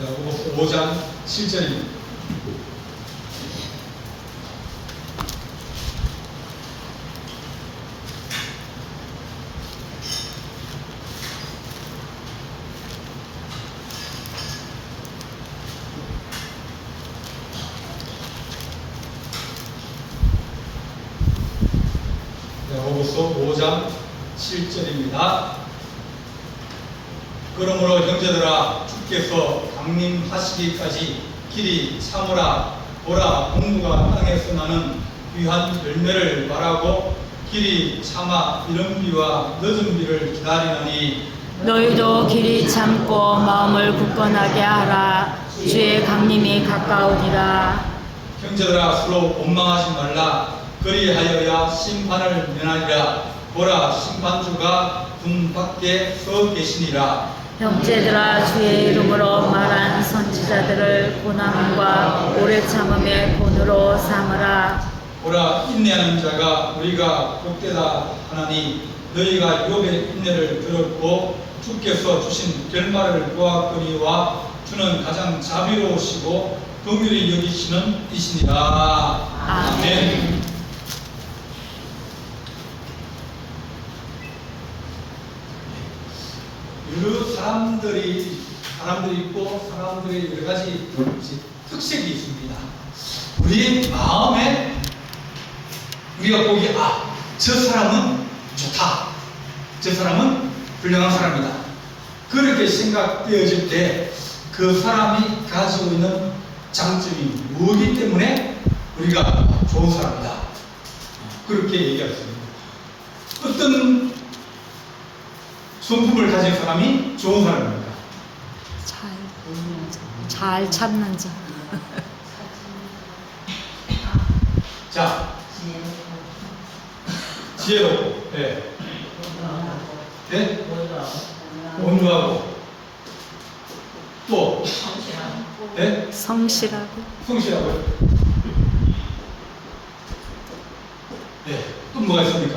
5장 7절입니다. 야고보서 5장 7절입니다. 그러므로 형제들아 주께서 강림하시기까지 길이 참으라. 보라 공무가 땅에서 나는 귀한 열매를 말하고 길이 참아 이른 비와 늦은 비를 기다리나니 너희도 길이 참고 마음을 굳건하게 하라. 주의 강림이 가까우니라. 형제들아 서로 원망하지 말라. 그리하여야 심판을 면하리라. 보라 심판주가 문 밖에 서 계시니라. 형제들아 주의 이름으로 말한 선지자들을 고난과 오래 참음의 본으로 삼으라. 보라 인내하는 자가 우리가 복되다 하나니 너희가 욥의 인내를 들었고 주께서 주신 결말을 보았거니와 주는 가장 자비로우시고 긍휼히 여기시는 이시니라. 아멘. 여러 사람들이 있고 사람들의 여러 가지 특색이 있습니다. 우리 마음에 우리가 보기에 저 사람은 좋다, 저 사람은 훌륭한 사람이다, 그렇게 생각되어질 때 그 사람이 가지고 있는 장점이 뭐기 때문에 우리가 좋은 사람이다, 그렇게 얘기할 수 있습니다. 어떤 성품을 가진 사람이 좋은 사람입니다. 잘 참는 자. 자, 지혜롭고, 온유하고, 또, 성실하고. 성실하고요. 또 뭐가 있습니까?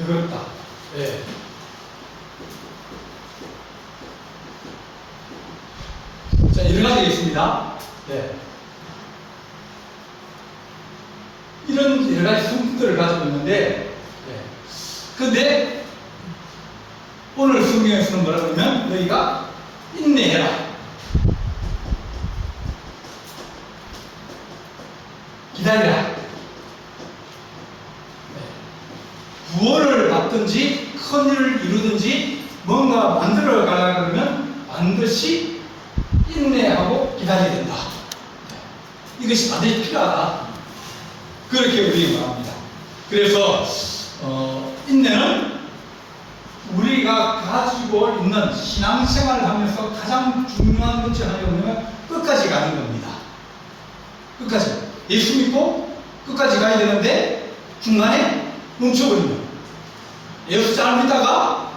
그렇다. 자, 여러 가지가 있습니다. 이런 여러 가지 성품들을 가지고 있는데, 근데 오늘 성경에서는 뭐라 그러면 너희가 인내해라, 기다리라. 구원을 받든지 큰 일을 이루든지 뭔가 만들어 가려고 그러면 반드시 인내하고 기다려야 된다. 이것이 반드시 필요하다, 그렇게 우리가 말합니다. 그래서 인내는 우리가 가지고 있는 신앙생활을 하면서 가장 중요한 것 중 하나가 끝까지 가는 겁니다. 끝까지. 예수 믿고 끝까지 가야 되는데 중간에 멈춰버리면, 예수 잘 믿다가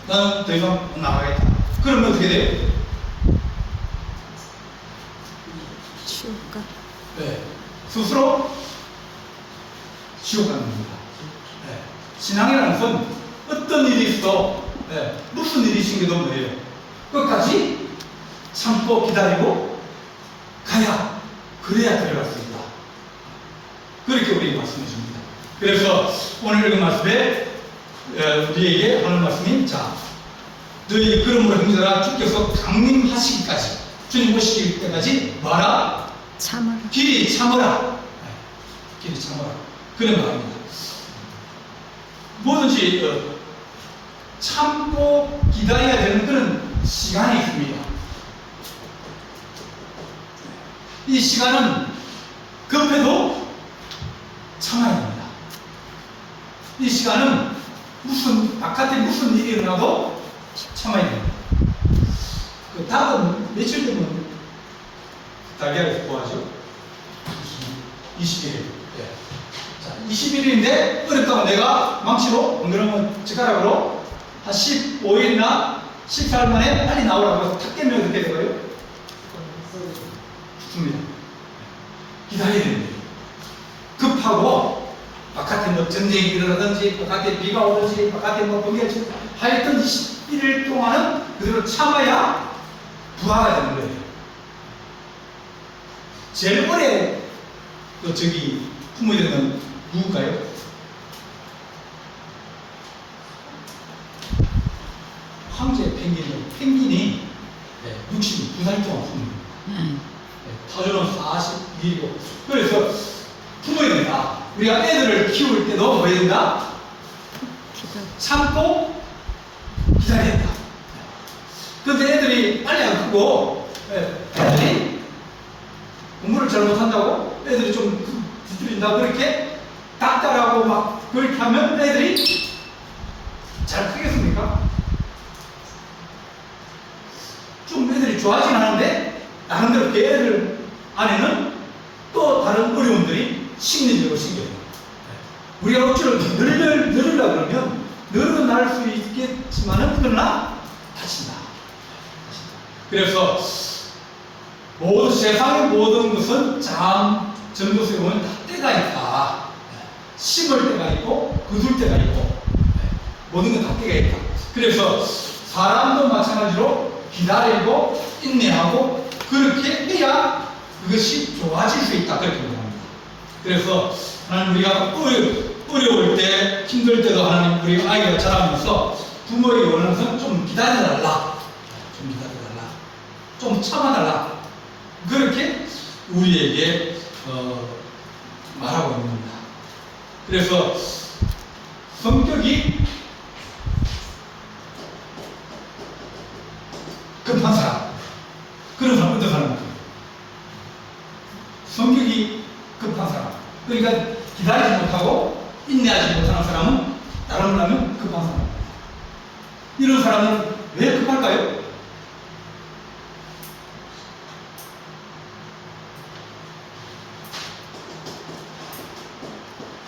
나는 더 이상 못 나가겠다, 그러면 어떻게 돼요? 지옥 가. 스스로 지옥 가는 겁니다. 신앙이라는 것은 어떤 일이 있어, 무슨 일이 생겨도 뭐예요? 끝까지 참고 기다리고 가야, 그래야 들어갈 수 있다, 그렇게 우리에게 말씀해 줍니다. 그래서 오늘 읽은 말씀에 우리에게 하는 말씀이, 자, 너희 그러므로 형제들아 주께서 강림하시기까지, 주님 오시기 때까지 뭐하라? 참으라. 길이 참으라. 길이 참으라. 그런 말입니다. 뭐든지 참고 기다려야 되는 그런 시간이 있습니다. 이 시간은 급해도 참아야 됩니다. 이 시간은 바깥에 무슨 일이 일어나도 참아야 됩니다. 그 닭은 며칠 되면 달걀에서 구하죠? 21일. 자, 21일인데 어렵다고 내가 망치로, 안 그러면 젓가락으로 한 15일이나 14일 만에 빨리 나오라고 해서 탁 깨면 어떻게 되고요? 죽습니다. 기다려야 됩니다. 급하고 바깥에 뭐 전쟁이 일어나든지, 바깥에 비가 오든지, 바깥에 뭐 번개가 치든지, 하여튼 21일 동안은 그대로 참아야 부활가 되는 거예요. 제일 오래 품어야 되는 누굴까요? 황제 펭귄이 62살 동안 품어요. 타조는 42일이고. 그래서 품어야 된다. 우리가 애들을 키울 때도 뭐 해야 된다? 참고 기다려야 된다. 근데 애들이 빨리 안 크고, 애들이 공부를 잘못한다고 애들이 좀 뒤틀린다고 그렇게 닥달하고 막 그렇게 하면 애들이 잘 크겠습니까? 좀 애들이 좋아하진 않은데 나름대로 애들 안에는 또 다른 어려움들이 심리적으로 생겨요. 우리가 억지로 늘으려고 그러면 늘어날 수 있겠지만은 그러나 다친다. 그래서 세상의 모든 것은 전도서에 보면 다 때가 있다. 심을 때가 있고 거둘 때가 있고 모든 건 다 때가 있다. 그래서 사람도 마찬가지로 기다리고 인내하고 그렇게 해야 그것이 좋아질 수 있다. 그렇게 합니다. 그래서 하나님 우리가 어려울 때 힘들 때도 하나님 우리 아이가 자라면서 부모에게 원하는 것은 좀 기다려달라. 좀 기다려달라. 좀 참아달라. 그렇게 우리에게 말하고 있는 겁니다. 그래서 성격이 급한 사람, 그런 사람 어떤 사람입니까? 성격이 급한 사람, 그러니까 기다리지 못하고 인내하지 못하는 사람은 다른 말 하면 급한 사람입니다. 이런 사람은 왜 급할까요?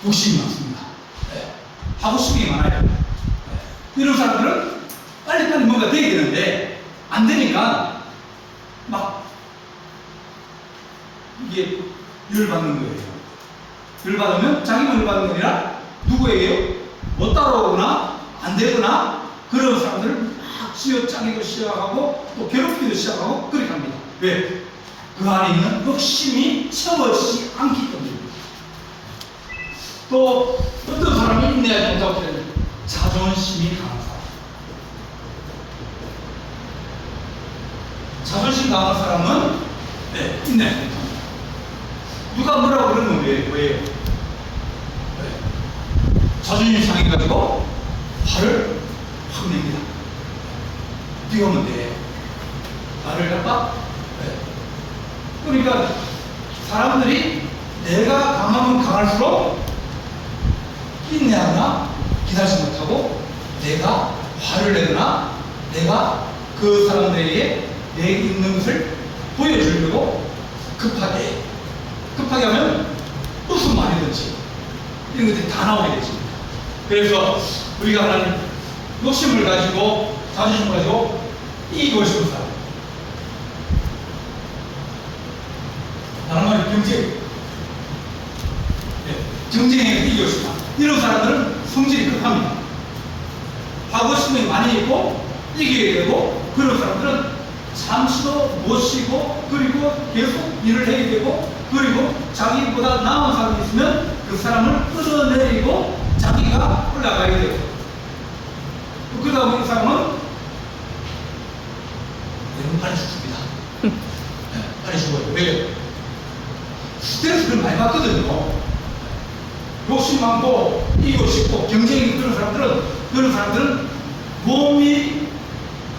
욕심이 많습니다. 하고 싶은 게 많아요. 이런 사람들은 빨리빨리 뭔가 되어야 되는데 안 되니까 막 이게 열받는 거예요. 열받으면 자기만 열받는 게 아니라 누구에게요? 못 따라오거나 안 되거나 그런 사람들을 막 쥐어짜기도 시작하고 또 괴롭히기도 시작하고 그렇게 합니다. 왜? 그 안에 있는 욕심이 채워지지 않기 때문입니다. 또 어떤 사람이 인내하지 못하고 그러면 자존심이 강한 사람. 자존심 강한 사람은 인내하지 못합니다. 누가 뭐라고 그러면 왜요? 자존심 상해가지고 화를 확 냅니다. 네가 뭔데? 말을 갖다? 그러니까 사람들이 내가 강하면 강할수록 인내하거나 기다리지 못하고 내가 화를 내거나 내가 그 사람들에게 내 있는 것을 보여주려고 급하게 하면 무슨 말이든지 이런 것들이 다 나오게 되지. 그래서 우리가 하나님 욕심을 가지고 자존심을 가지고 이기고 싶은 사람, 다른 말로 경쟁에 이기고 싶다. 이런 사람들은 성질이 급합니다. 하고 싶은 게 많이 있고 이기게 되고 그런 사람들은 잠시도 못 쉬고 그리고 계속 일을 해야 되고 그리고 자기보다 나은 사람이 있으면 그 사람을 끌어내리고 자기가 올라가야 되고 그러다 보니 이 사람은 너무 빨리 죽습니다. 빨리 죽어요. 왜요? 스트레스를 많이 받거든요. 욕심 많고 이기고 싶고 경쟁이 그런 사람들은 몸이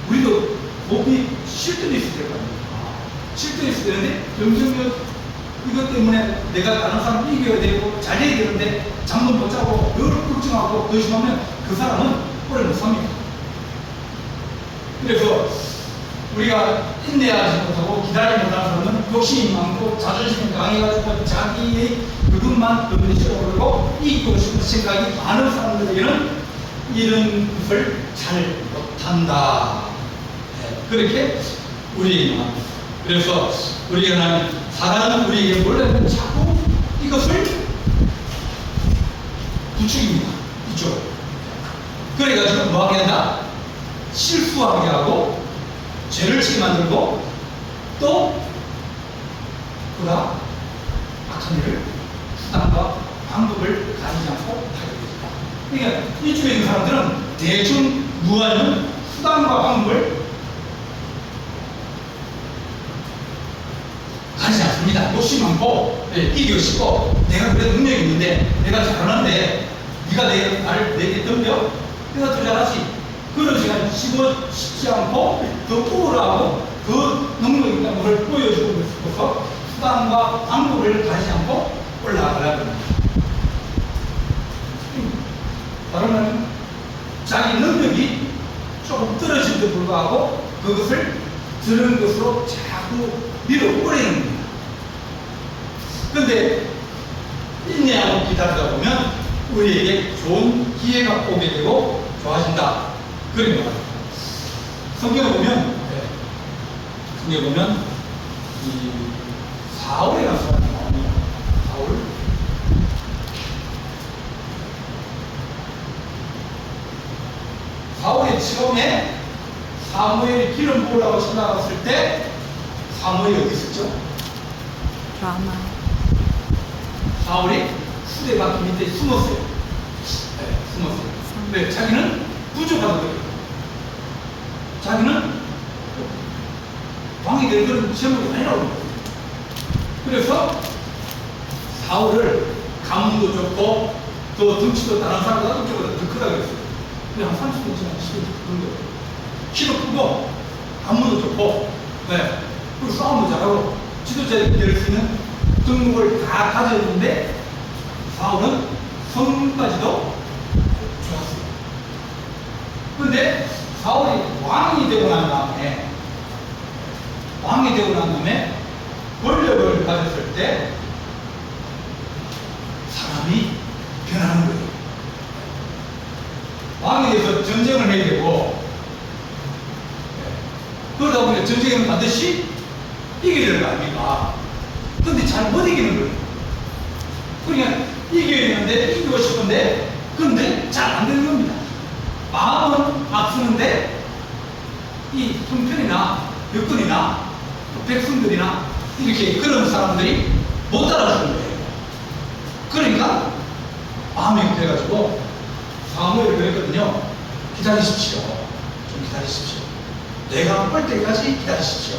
우리도 몸이 쉴 때도 있을 때가 아니에요. 쉴 때도 있을 때인데 점점 이것 때문에 내가 다른 사람 이겨야 되고 잘해야 되는데 잠도 못 자고 늘 걱정하고 의심하면 그 사람은 오래 못 삽니다. 그래서 우리가 인내하지 못하고 기다리지 못하는 사람은 욕심이 많고 자존심이 강해가지고 자기의 그것만 domini시려고 이기고 싶은 생각이 많은 사람들에게는 이런 것을 잘 못한다. 그렇게 우리에게 말합니다. 그래서 우리가 사람은 우리에게 원래는 자꾸 이것을 부축입니다. 이쪽. 그래가지고 뭐하게 한다? 실수하게 하고 죄를 지게 만들고 또 그가 악한 일을 수단과 방법을 가리지 않고 하게 됩니다. 그러니까 이쪽에 있는 사람들은 대충 무하는 수단과 방법을 가리지 않습니다. 욕심 많고 이기고 싶고 내가 그래도 능력이 있는데 내가 잘하는데 네가 나를 내게 덤벼? 내가 더 잘하지. 그런 시간 쉽지 않고 더 우월하고 그 능력이 있다는 것을 보여주고 싶어서 수단과 방법을 가리지 않고 올라가려고 합니다. 다른 말은 자기 능력이 조금 떨어짐에도 불구하고 그것을 들은 것으로 자꾸 밀어버리는 겁니다. 그런데 인내하고 기다리다 보면 우리에게 좋은 기회가 오게 되고 좋아진다. 그런 말입니다. 성경을 보면 이 사울이라는 사람이 나옵니다. 사울이 처음에 사무엘이 기름 부으라고 찾아갔을 때 사무엘이 어디 있었죠? 라마. 사울이 수레바퀴 밑에 숨었어요. 숨었어요. 왜? 자기는 부족하거든요. 자기는 왕이 될 그런 제목이 아니라고 합니다. 그래서 사울을 가문도 좋고 또 덩치도 다른 사람보다 덩치보다 더 크다고 했어요. 그냥 한 30cm나 10cm 정도. 키도 크고 가문도 좋고 그리고 싸움도 잘하고 지도자가 될 수 있는 등록을 다 가졌는데 사울은 성까지도 좋았어요. 그런데 사울이 왕이 되고 난 다음에 권력을 가졌을 때 사람이 변하는 거예요. 왕에 대해서 전쟁을 해야 되고 그러다 보니 전쟁에는 반드시 이겨야 되는 거 아닙니까? 근데 잘 못 이기는 거예요. 그러니까 이겨야 되는데 이기고 싶은데 근데 잘 안 되는 겁니다. 마음은 앞서는데 이 형편이나 여건이나 백성들이나 이렇게 그런 사람들이 못 따라주는 거예요. 그러니까 마음이 급해가지고 사무엘을 그랬거든요. 기다리십시오. 좀 기다리십시오. 내가 올 때까지 기다리십시오.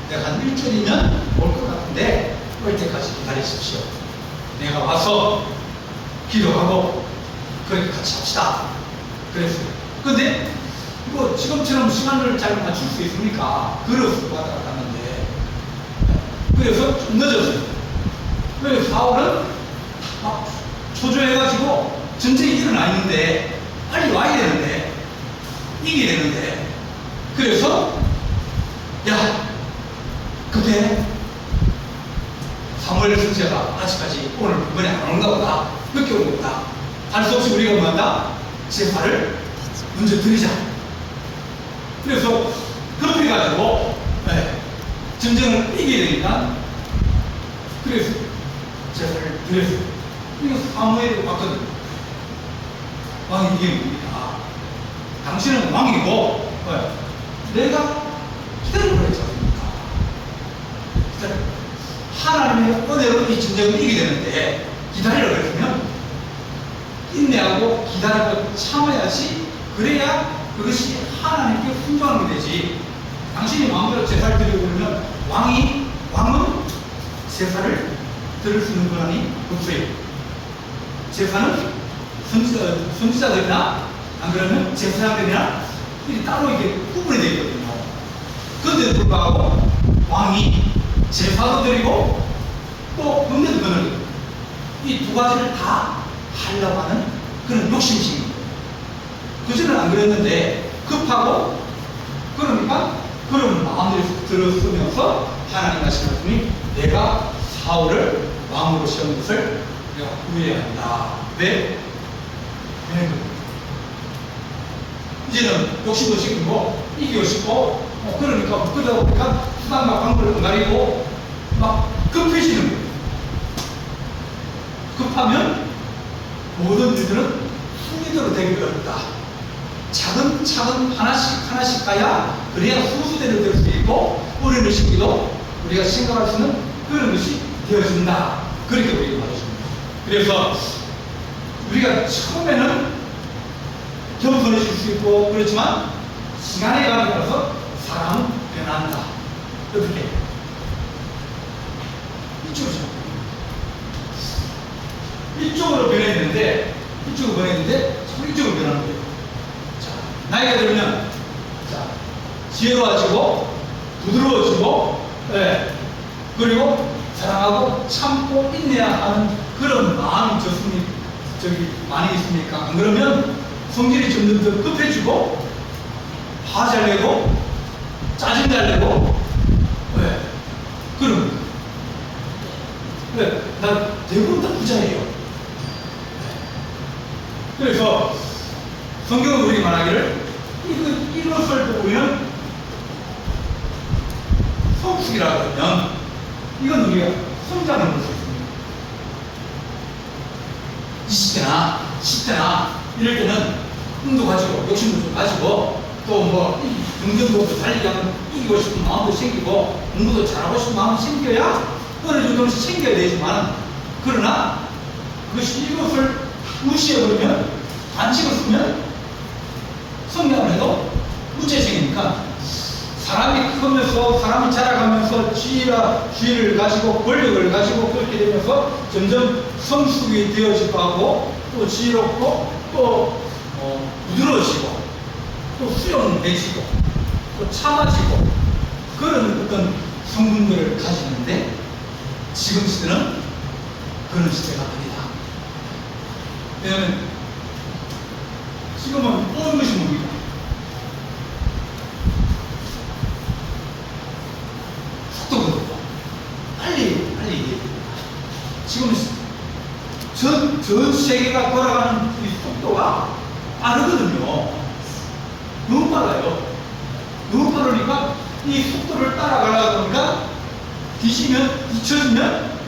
내가 한 일주일이면 올 것 같은데 올 때까지 기다리십시오. 내가 와서 기도하고 그렇게 같이 합시다. 그랬어요. 근데 뭐 지금처럼 시간을 잘 맞출 수 있습니까? 그릇을 왔다 갔다 하는데 그래서 좀 늦었어요. 그래서 사울은 막 초조해가지고 전쟁이 일어나 있는데 빨리 와야 되는데 이겨야 되는데 그래서 야 그때 사무엘 선지자가 아직까지 오늘 이번에 안 오는가 보다 늦게 오는 거다 할 수 없이 우리가 뭐한다? 제사를 먼저 드리자. 그래서 급해가지고 전쟁을 이겨야 되니까 그래서 제사를 드렸어요. 이거 사무엘이 봤거든. 왕이 이게 뭡니까? 당신은 왕이고 내가 기다리고 그랬지 않습니까? 하나님의 은혜로 이 전쟁을 이기게 되는데 기다리라고 했으면 인내하고 기다리고 참아야지. 그래야 그것이 하나님께 순종하는 게 되지. 당신이 마음대로 제사를 드리고 그러면 왕은 제사를 드릴 수 있는 권한이 없어요. 제사는 선지자들이나 안 그러면 제사장들이나 이렇게 따로 이렇게 구분이 되어 있거든요. 그런데도 불구하고 왕이 제사도 드리고 또 은혜도 드리고 이 두 가지를 다 하려고 하는 그런 욕심심입니다. 그전에는 안 그랬는데 급하고 그러니까 그런 마음을 들었으면서 하나님 말씀하시니 내가 사울을 왕으로 세운 것을 내가 후회해야 한다. 왜? 이제는 욕심도 생기고 이기고 싶고 그러니까 그러다 보니까 수단과 방법을 가리고 막 급해지는 거예요. 급하면 모든 일들은 순리대로 되기 어렵다. 차근차근 하나씩 가야 그래야 순수대로 될 수 있고 어려운 시기도 우리가 생각할 수 있는 그런 것이 되어진다. 그렇게 우리가 말해줍니다. 그래서 우리가 처음에는 겸손해질 수 있고 그렇지만 시간에 가게 따라서 사람은 변한다. 어떻게? 이쪽으로 변했는데 이쪽으로 변하는 거예요. 자, 나이가 들면 자, 지혜로워지고 부드러워지고 예, 그리고 사랑하고 참고 인내야 하는 그런 마음이 많이 있습니까? 안 그러면 성질이 점점 더 급해지고 화 잘 내고 짜증 잘 내고 왜? 그럼 왜? 나 대부분 다 부자예요. 그래서 성경은 우리 말하기를 이것을 보면 성숙이라고 하면 이건 우리가 성장을 볼 수 있습니다. 20대나 10대나 이럴 때는 꿈도 가지고 욕심도 좀 가지고 또 뭐 경쟁도 달리기 하면 이기고 싶은 마음도 생기고 공부도 잘하고 싶은 마음이 생겨야 어느 정도는 생겨야 되지만 그러나 그것이 이것을 무시해버리면 반칙을 쓰면 성장을 해도 문제 생기니까 사람이 크면서 사람이 자라가면서 지혜를 가지고 권력을 가지고 그렇게 되면서 점점 성숙이 되어지고 하고 또 지혜롭고 또 부드러워지고 또 수용되지고 또 참아지고 그런 어떤 성분들을 가지는데 지금 시대는 그런 시대가 아니다. 왜냐하면 지금은 온 것이 뭡니까? 속도가 높고 빨리 얘기해요. 지금 전 세계가 돌아가는 이 속도가 빠르거든요. 너무 빨라요. 너무 빠르니까 이 속도를 따라가려다 보니까 뒤처지면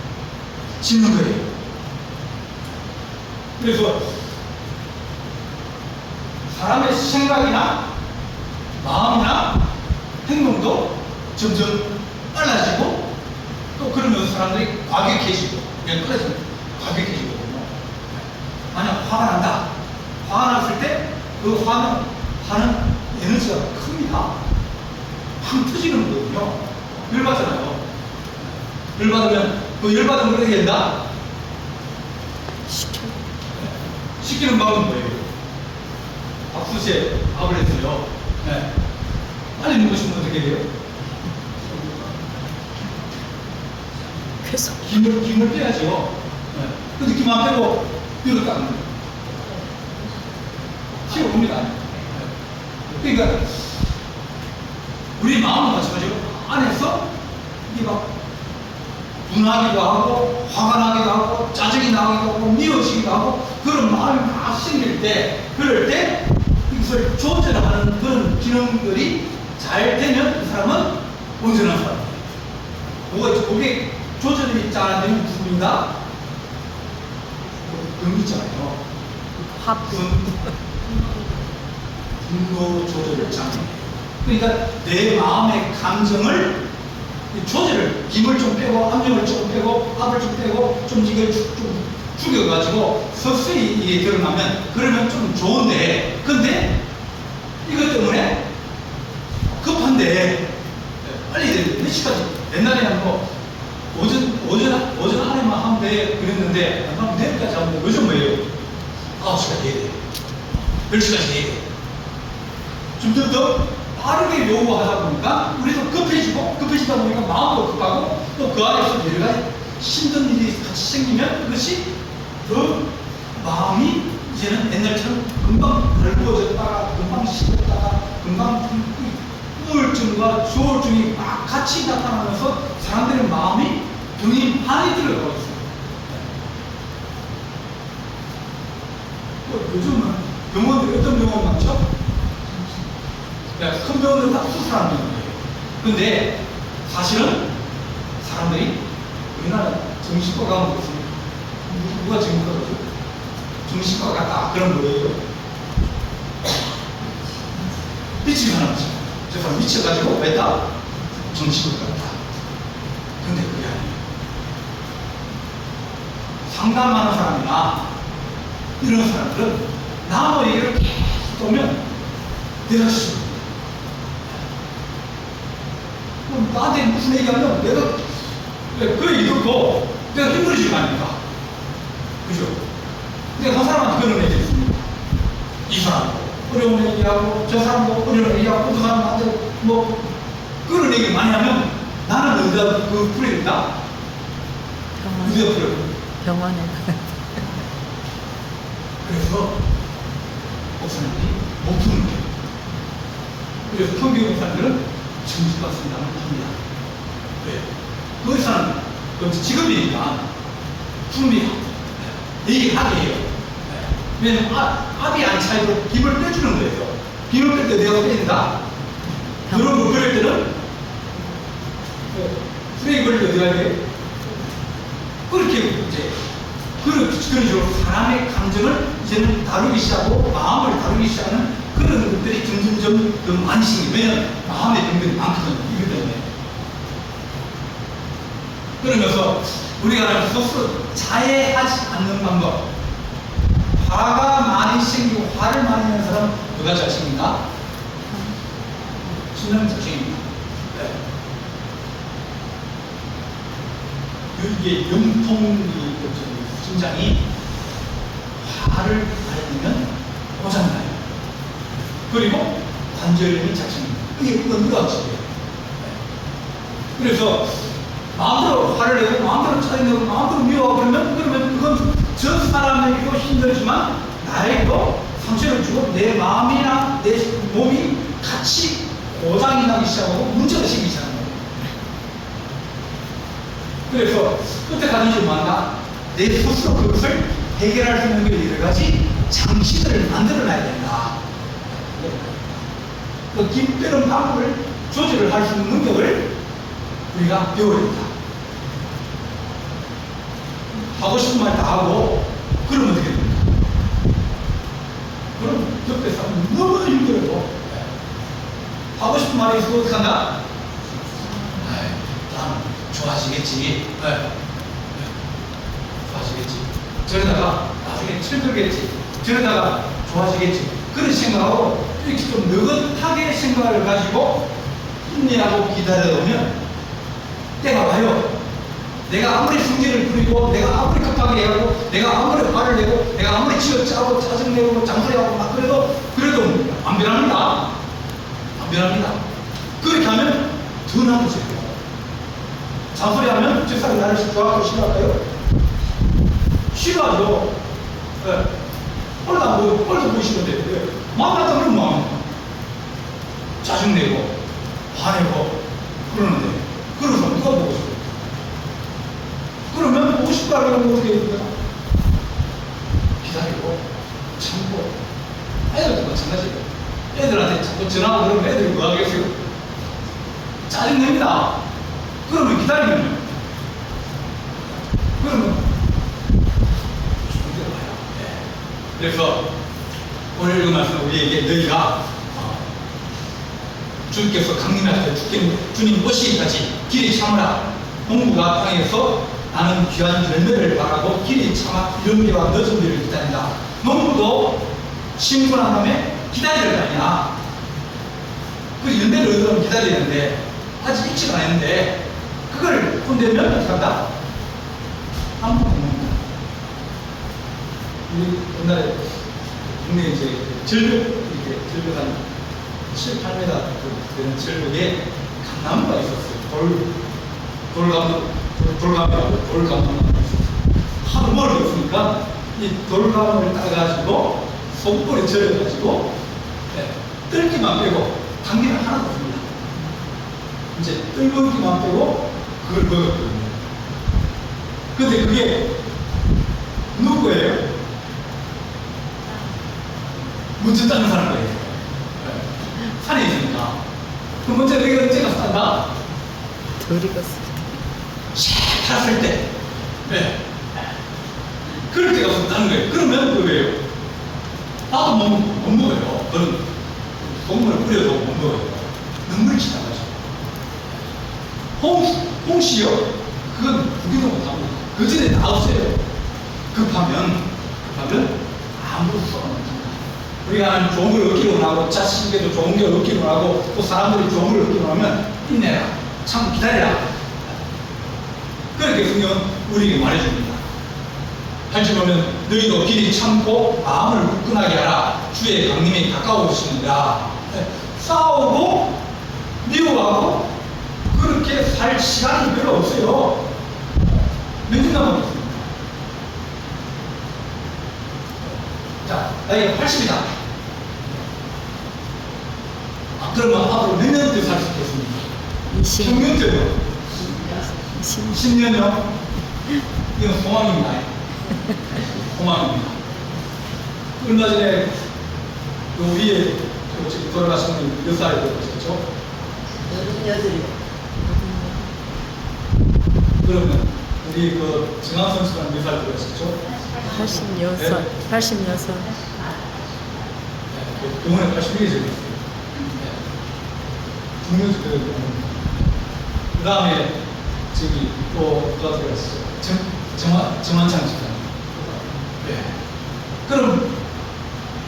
짓는 거예요. 그래서 사람의 생각이나 마음이나 행동도 점점 빨라지고 또 그러면서 사람들이 과격해지고 과격해지거든요. 만약 화가 난다. 화가 났을 때 그 화는 에너지가 큽니다. 팡 터지는 거거든요. 열받잖아요. 열받으면 그 열받으면 어떻게 된다? 시키는 방법은 뭐예요? 밥솥에 밥을 했어요. 네. 빨리 먹고 싶으면 어떻게 해요? 계속 김을 빼야죠. 네. 근데 김 안 빼고 뒤로 닦는 거예요. 튀어옵니다. 그러니까 우리 마음은 마찬가지로 안에서 이게 막 분하기도 하고 화가 나기도 하고 짜증이 나기도 하고 미워지기도 하고 그런 마음이 막 생길 때 그럴 때 이것을 조절하는 그런 기능들이 잘 되면 그 사람은 온전한 사람이에요. 그게 조절이 잘 안 되는 부분이다. 그런 거 있잖아요. 분노 조절 장애. 그러니까 내 마음의 감정을 조절을 김을 좀 빼고 함정을 좀 빼고 밥을 좀 빼고 좀 이걸 좀 죽여가지고 서서히 이게 드러나면 그러면 좀 좋은데 근데 이것 때문에 급한데 빨리 되는데 몇 시까지 옛날에는 뭐 오전 안에만 하면 돼 그랬는데 내일까지 하면 돼. 요즘 뭐예요? 9시까지 해야 돼. 10시까지 해야 돼. 좀 더 빠르게 요구하다 보니까 우리도 급해지다 보니까 마음도 급하고 또 그 안에서 여러 가지 힘든 일이 같이 생기면 그것이 더 마음이 이제는 옛날처럼 금방 넓어졌다가 금방 식었다가 금방 우울증과 조울증이 막 같이 나타나면서 사람들의 마음이 병이 많이 들어가고 있습니다. 요즘은 병원들이 어떤 병원 많죠? 큰 병원들은 다 수술하는 병원이에요. 근데 사실은 사람들이 우리나라 정신과 가면 있습니다. 누가 정신과 가죠? 정신과 같다. 그런 거예요. 미치면 하는 거죠. 저 사람 미쳐가지고 왜다? 정신과 같다. 근데 그게 아니에요. 상담하는 사람이나 이런 사람들은 남의 얘기를 계속 오면 내가 주죠. 그럼 나한테 무슨 얘기하면 내가 그 얘기 듣고 내가 힘들어질 거 아닙니까? 그죠? 근데 한 사람한테 그런 얘기 있습니다. 이 사람도 어려운 얘기하고 저 사람도 어려운 얘기하고 그 사람한테 뭐 그런 얘기 많이 하면 나는 어디다 그 풀어야 된다? 어디다 풀어야 된다? 병원에 그래서 목사님이 못 푸는 거예요. 그래서 평균 목사님들은 정신과 상담을 합니다. 왜? 그 의사는 직업이니까 품이야. 얘기하게 해요. 왜냐면 압이 안 차이도 힘을 빼주는 거예요. 힘을 뺄 때 내가 빼야 된다. 그런 거 그럴 때는 쓰레기 버릴 때 어디 가야 돼? 그렇게 이제 그런 식으로 사람의 감정을 이제는 다루기 시작하고 마음을 다루기 시작하는 그런 것들이 점점점 더 많이 생겨요. 왜냐면 마음의 병들이 많거든요. 이것 때문에. 그러면서 우리가 스스로 자해하지 않는 방법. 화가 많이 생기고 화를 많이 내는 사람은 누가 자신인가? 신랑 자신입니다. 네. 이게 영통이 심장이 화를 많이 내면 고장나요. 그리고 관절염이 자신입니다. 이게 그건 누가 지어요? 그래서 마음대로 화를 내고 마음대로 짜증내고 마음대로 미워하고 그러면 그건 저 사람에게도 힘들지만 나에게도 상처를 주고 내 마음이나 내 몸이 같이 고장이 나기 시작하고 문제가 생기기 시작합니다. 그래서 끝에 가는 줄 만나 내 스스로 그것을 해결할 수 있는 여러 가지 장치들을 만들어 놔야 된다. 그 깊은 방법을 조절을 할 수 있는 능력을 우리가 배워야 된다. 하고 싶은 말 다 하고 그러면 어떻게 됩니까? 그럼 옆에 사람 너무 힘들어요. 하고 싶은 말이 있어도 어떻게 한다? 다음 좋아지겠지. 좋아지겠지. 저러다가 나중에 철들겠지. 저러다가 좋아지겠지. 그런 생각하고 이렇게 좀 느긋하게 생각을 가지고 인내하고 기다려오면 때가 와요. 내가 아무리 승질을 부리고 내가 아무리 급하게 해하고 내가 아무리 화를 내고 내가 아무리 치어짜고 짜증내고 장소리하고 막 그래도 안 변합니다. 안 변합니다. 그렇게 하면 더 나쁘죠. 잔소리하면 저 사람이 나를 좋아하고 싫어할까요? 싫어하죠. 꼴도 보기 싫은데 마음 같다 그러면 마음 짜증내고 화내고 그러는데 그런 사람 누가 보고 싶어요? 그러면 보고 싶다 그러면 어떻게 해야 됩니까? 기다리고 참고 애들도 마찬가지예요. 애들한테 자꾸 전화하고 그러면 애들이 뭐 하겠어요? 짜증냅니다. 그러면 기다리면 그러면 죽을 와요. 그래서 오늘 읽은 말씀 우리에게 너희가 주님께서 강림하실 때 주님 오시기까지 길이 참으라. 홍구가 땅에서 나는 귀한 열매를 바라고 길이 참아 이른비와 늦은 비를 기다린다. 농부도 심부한 다음에 기다릴 거 아니야. 그 열매를 얻으면 기다리는데 아직 익지가 않았는데 그걸 혼내면 어떻게 한다? 아무것도 못 먹는다. 우리 옛날에 국내 이제 절벽, 이렇게 절벽 한 7, 8m 되는 절벽에 감나무가 있었어요. 돌감나무가 있었어요. 하도 멀리 없으니까 이 돌감을 따가지고 손볼에 절여가지고 뜰기만 빼고 당기는 하나도 없습니다. 이제 뜰기만 빼고 그걸 먹었거든요. 근데 그게 누구예요? 문제 따는 사람이에요. 산에 있으니까. 그 문제 내가 언제 가서 딴다? 덜 익었을 탔을 때. 그럴 때가 없다는 거예요. 그러면 그거예요. 나도 못 먹어요. 저는 동물을 뿌려도 못 먹어요. 눈물이 지나가죠. 홍시요? 그건 구기도 못합니다. 그 전에 다 없어요. 급하면 아무도 써놓습니다. 우리가 좋은 걸 얻기로 하고, 자식에게도 좋은 걸 얻기로 하고, 또 사람들이 좋은 걸 얻기로 하면 힘내라. 참 기다리라. 그렇게 성경은 우리에게 말해줍니다. 8절 보면 너희도 길이 참고 마음을 굳건하게 하라. 주의 강림이 가까우시느니라. 싸우고 미워하고 그렇게 살 시간이 별로 없어요. 몇 년 남았습니다. 자, 나이가 80이다. 그러면 앞으로 몇 년 더 살 수 있겠습니까? 20, 평균적으로 20. 10년요? 이건 소망입니다. 소망입니다. 얼마 전에 그 위에 지금 돌아가신 분이 몇 살이 되셨죠? 88이요. 그러면 우리 그 정한 선수는 몇 살 되셨죠? 86. 86. 병원에 81이죠. 중요한 그 다음에 저기 또 누가 들어갔어요? 정환창 집사님. 네. 그럼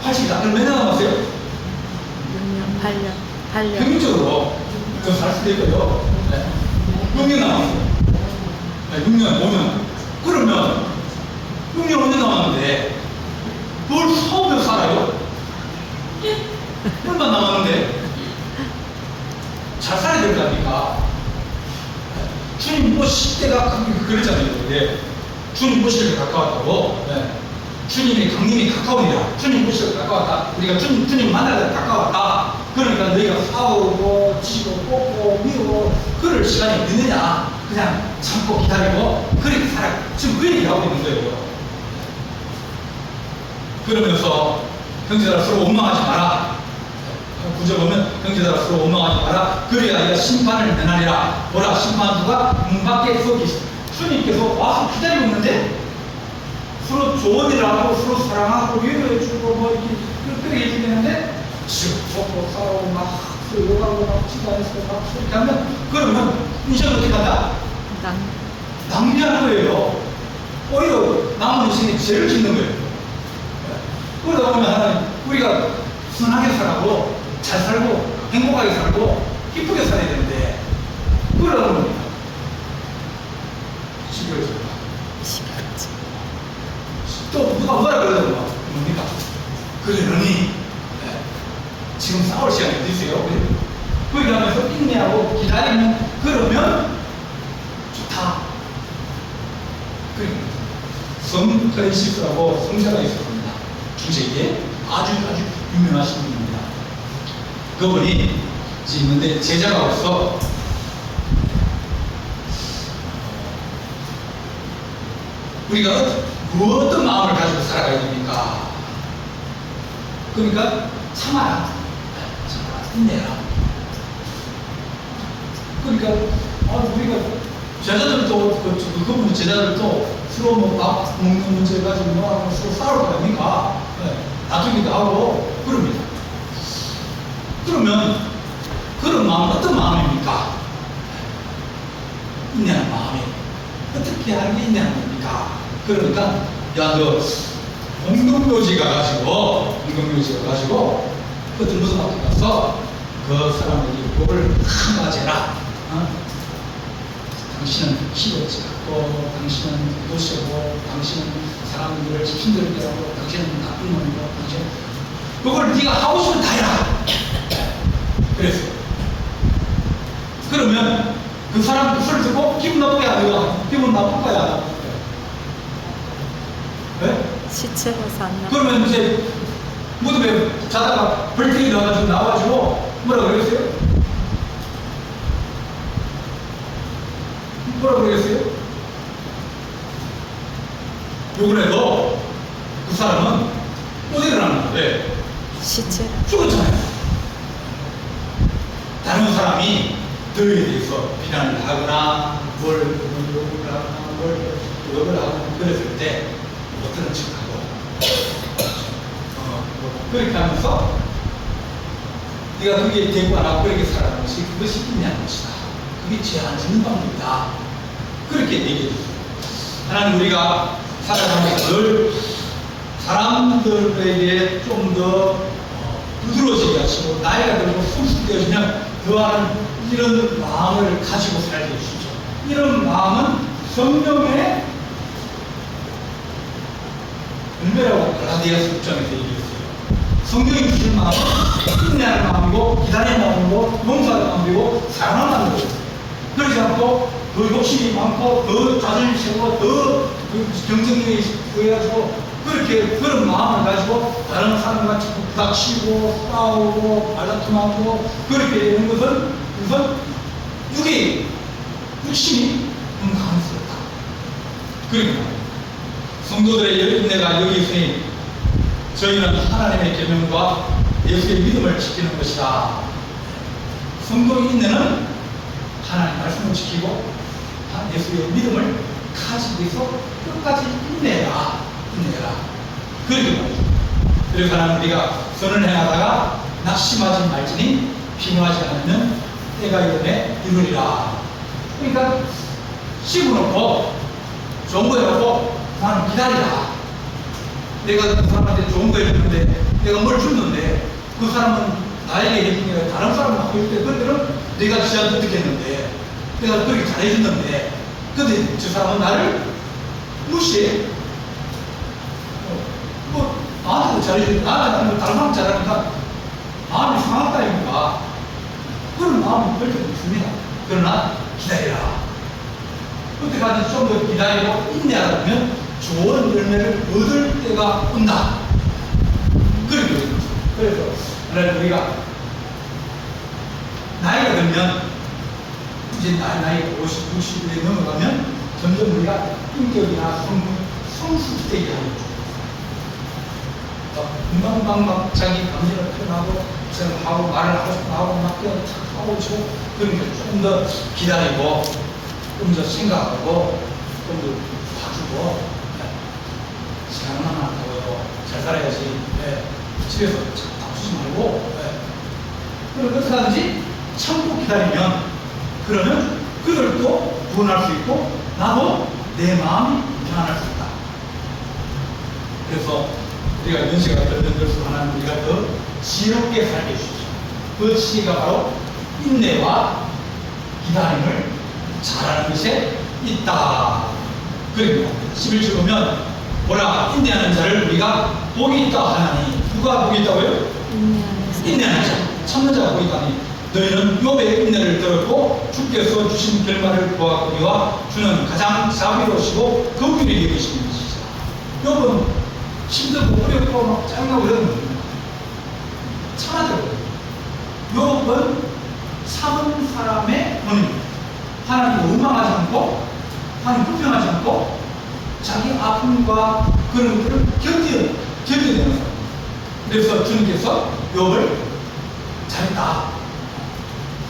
80이다. 그럼 몇 년 남았어요? 6년, 8년. 8년. 평균적으로 더 살 수도 있고요. 네. 6년 남았어요. 네, 6년, 5년. 그러면 6년, 5년 남았는데 뭘 사오며 살아요? 얼마 남았는데 잘 살아야 될 거 아닙니까? 주님 모실 때가 그러잖아요. 예. 주님 모실 때 가까웠다고. 네. 주님의 강림이 가까우니라. 주님 모실 때 가까웠다. 우리가 주님 만날 때 가까웠다. 그러니까 너희가 싸우고 지고 뽑고 미우고 그럴 시간이 없느냐. 그냥 참고 기다리고 그렇게 살아. 지금 그 얘기를 하고 있는 거예요. 그러면서 형제들아 서로 원망하지 마라. 구절 보면 형제들아 서로 원망하지 마라. 그래야 네가 심판을 면하리라. 보라 심판주가 문 밖에 서 계시. 주님께서 와서 기다리고 있는데 서로 좋은 일을 하고 서로 사랑하고 위로해주고 뭐 이렇게 그렇게 해주겠는데 지금 서로 싸우고 막 서로 욕하고 막 집안에서 막 그렇게 하면 그러면 인생은 어떻게 한다? 낭비하는 거예요. 오히려 남은 인생에 죄를 짓는 거예요. 그러다 보면 하나님 우리가 순하게 살고 잘 살고 행복하게 살고 기쁘게 살아야 되는데 그러다 보면 시끄러워져. 시끄럽지. 또 누가 뭐라 그러더라고 뭡니까? 그러니 네. 지금 싸울 시간이 어디 있어요? 그렇게 하면서 인내하고 기다리면 그러면 좋다. 그러니까 성크레시스라고 성자가 있었습니다. 중세기에 아주 유명하신 분입니다. 그분이 있는데 제자가 없어 우리가 어떤 마음을 가지고 살아가야 됩니까? 그러니까 참아라. 인내라. 그러니까 우리가 제자들도 그분 제자들도 서로 뭐 밥 먹는 문제 가지고 뭐 서로 싸울 거 아닙니까? 네. 다투기도 하고 그럽니다. 그러면 그런 마음 어떤 마음입니까? 인내하는 마음이 어떻게 하는 게 인내하는 겁니까? 그러니까 야 너 공동묘지 가가지고 그것들 무슨 학교 가서 그 사람들이 욕을 한가지라. 당신은 시도지 않고 당신은 도시고 당신은 사람들을 힘들게 하고 당신은 나쁜 놈이고 당신은 그걸 네가 하고 싶으면 다 해라. 그랬어요. 그러면 그 사람 그 소리 듣고 기분 나쁘게 하다가 기분 나쁠 거야 안 나쁠 거야? 네? 시체로 산다. 그러면 이제 무덤에 자다가 벌떡이 나와가지고 뭐라 그랬어요? 뭐라 그랬어요? 욕을 해도 그 사람은 못 일어나는 건데 시체로. 죽었잖아요. 다른 사람이 너희에 대해서 비난을 하거나 뭘 욕을 하거나 뭘 욕을 하거나 그랬을 때 못하는 척하고 그렇게 하면서 네가 그게 되고 안 하고 그렇게 살아가는 것이 그것이 인내하는 것이다. 그게 죄 안 짓는 방법이다. 그렇게 얘기해 주세요. 하나님 우리가 살아가면서 늘 사람들에게 좀 더 부드러워지게 하시고 나이가 들고 성숙되어지면 더하는 이런 마음을 가지고 살게 해주시죠. 이런 마음은 성령의 열매라고 갈라디아서 6장에서 얘기했어요. 성령이 주신 마음은 인내하는 마음이고 기다리는 마음이고 용서하는 마음이고 사랑하는 마음이고 그러지 않고 더 욕심이 많고 더 자존심 세우고 더 경쟁력이 보여가지고 그렇게 그런 마음을 가지고 다른 사람과 자꾸 부닥치고 싸우고 말다툼하고 그렇게 되는 것은 우선 육심이 강스럽다. 그러니까 성도들의 인내가 여기 있으니 저희는 하나님의 계명과 예수의 믿음을 지키는 것이다. 성도의 인내는 하나님 말씀을 지키고 예수의 믿음을 가지고 있어 끝까지 인내라. 그렇게 말이죠. 그래서 하나님 우리가 선을 행하다가 낙심하지 말지니 비노하지 않으면 때가 이르매 이루리라. 그러니까 씹어놓고 좋은 거 해놓고 나는 기다리라. 내가 그 사람한테 좋은 거 해줬는데 내가 뭘 줬는데 그 사람은 나에게 해준 게 다른 사람한테 해줄 때 그때는 내가 지한테 듣겠는데 내가 그렇게 잘해줬는데 근데 저 사람은 나를 무시해. 나한테도 잘해주는데 나한테 다른 사람 잘하니까 마음이 상했다니까 그런 마음이 별로 없습니다. 그러나 기다리라. 그때까지 좀 더 기다리고 인내하다 보면 좋은 열매를 얻을 때가 온다. 그런 거죠. 그래서 하나님 우리가 나이가 들면 이제 나이가 50, 60에 넘어가면 점점 우리가 인격이나 성숙되게 하는 거죠. 금방금방 막 자기 감정을 표현하고 하고 말을 하고 막 그냥 하고 치고 그러니까 좀 더 기다리고 좀 더 생각하고 좀 더 봐주고 시간만 한다고요. 잘 살아야지. 집에서 다투지 말고 그리고 어떻게 하든지 참고 기다리면 그러면 그들도 구원할 수 있고 나도 내 마음이 편안할 수 있다. 그래서 우리가 연세가 들면서 하나님 우리가 더 지혜롭게 살게 해주십시오. 그 지혜가 바로 인내와 기다림을 잘하는 것에 있다. 그리고 11절 보면 뭐라 인내하는 자를 우리가 복이 있다 하나니 누가 복이 있다고요? 인내하는 자, 참는 자가 복이 있다니 너희는 욥의 인내를 들었고 주께서 주신 결말을 보았거니와 주는 가장 자비로우시고 긍휼히 여기시는 것이다. 욥은 힘들고 어렵고 막 짜증나고 이러는 겁니다. 참아들거든요. 욥은 참은 사람의 본입니다. 하나님 원망하지 않고 하나님 불평하지 않고 자기 아픔과 그런 것들을 견뎌내는 사람. 그래서 주님께서 욥을 잘했다.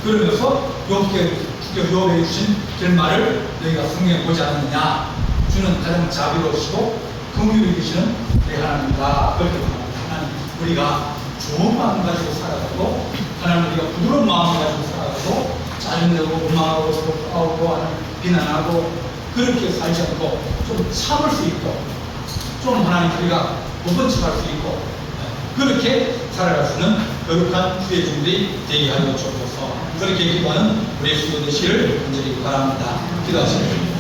그러면서 욥에 주신 결말을 너희가 성경에 보지 않느냐. 주는 가장 자비로우시고 긍휼히 계시는 내 하나님이다. 그렇게 말합니다. 하나님 우리가 좋은 마음 가지고 살아가고 하나님 우리가 부드러운 마음 가지고 살아가고 짜증내고 원망하고 싸우고 하나님 비난하고 그렇게 살지 않고 좀 참을 수 있고 좀 하나님 우리가 못번쩍할 수 있고 그렇게 살아갈 수 있는 거룩한 주의 종들이 되게 하여 주옵소서. 그렇게 기도하는 우리 수요 되시기를 간절히 바랍니다. 기도하시겠습니다.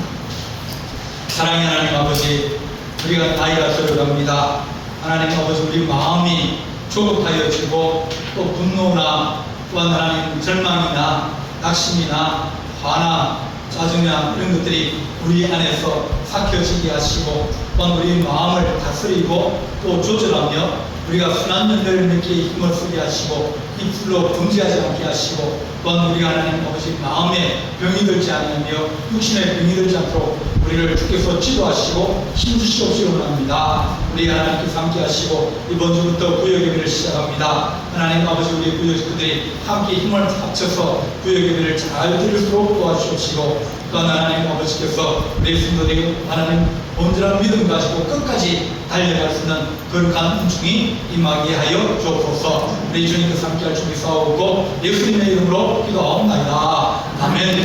사랑의 하나님 아버지 우리가 나이가 들어갑니다. 하나님 아버지 우리 마음이 조급하여지고 또 분노나 또한 하나님 절망이나 낙심이나 화나 짜증이나 이런 것들이 우리 안에서 삭혀지게 하시고 또한 우리 마음을 다스리고 또 조절하며 우리가 순한 열매를 맺기에 힘을 쓰게 하시고 입술로 범죄하지 않게 하시고 또한 우리가 하나님 아버지 마음에 병이 들지 않으며 육신에 병이 들지 않도록 우리를 주께서 지도하시고 힘주시옵시기 원합니다. 우리 하나님께서 함께 하시고 이번 주부터 구역예배를 시작합니다. 하나님 아버지 우리 구역들이 함께 힘을 합쳐서 구역예배를 잘 드릴수록 도와주시옵시고 또한 하나님 아버지께서 우리 예수님들에게 하나님 온전한 믿음 가지고 끝까지 달려갈 수 있는 거룩한 은총이 임하게 하여 주옵소서. 우리 주님께서 함께할 준비 싸우고 예수님의 이름으로 기도하옵나이다. 아멘.